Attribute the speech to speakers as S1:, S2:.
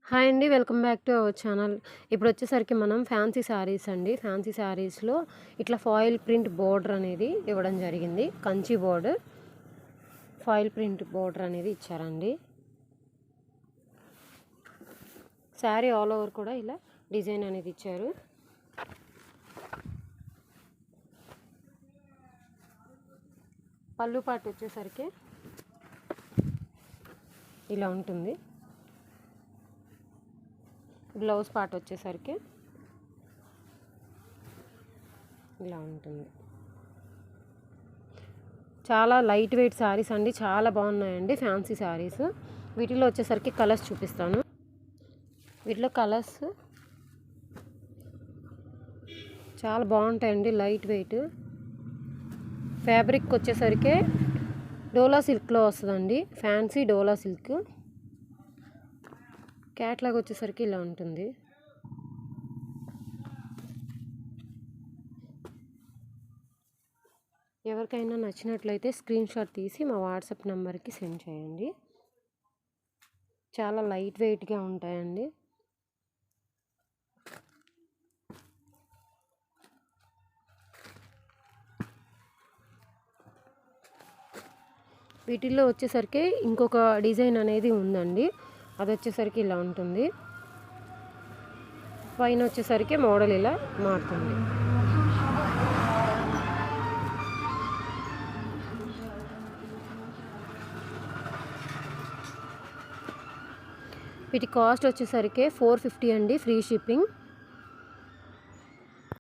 S1: Hi అండి. Welcome back to our channel. ఇప్పుడొచ్చేసరికి మనం ఫ్యాన్సీ శారీస్ అండి. ఫ్యాన్సీ శారీస్‌లో ఇట్లా ఫాయిల్ ప్రింట్ బోర్డర్ అనేది ఇవ్వడం జరిగింది. Kanchi border, foil print border అనేది ఇచ్చారండి. శారీ ఆల్ ఓవర్ కూడా ఇలా డిజైన్ అనేది ఇచ్చారు. పళ్ళు పాటు వచ్చేసరికి ఇలా ఉంటుంది. బ్లౌజ్ పార్ట్ వచ్చేసరికి ఇలా ఉంటుంది. చాలా లైట్ వెయిట్ శారీస్ అండి, చాలా బాగున్నాయండి ఫ్యాన్సీ శారీస్. వీటిలో వచ్చేసరికి కలర్స్ చూపిస్తాను. వీటిలో కలర్స్ చాలా బాగుంటాయండి, లైట్ వెయిట్. ఫ్యాబ్రిక్ వచ్చేసరికి డోలా సిల్క్లో వస్తుందండి, ఫ్యాన్సీ డోలా సిల్క్. క్యాట్లాగ్ వచ్చేసరికి ఇలా ఉంటుంది. ఎవరికైనా నచ్చినట్లయితే స్క్రీన్ షాట్ తీసి మా వాట్సాప్ నెంబర్కి సెండ్ చేయండి. చాలా లైట్ వెయిట్గా ఉంటాయండి. వీటిల్లో వచ్చేసరికి ఇంకొక డిజైన్ అనేది ఉందండి, అది వచ్చేసరికి ఇలా ఉంటుంది. పైన వచ్చేసరికి మోడల్ ఇలా మారుతుంది. వీటి కాస్ట్ వచ్చేసరికి 450 అండి, ఫ్రీ షిప్పింగ్.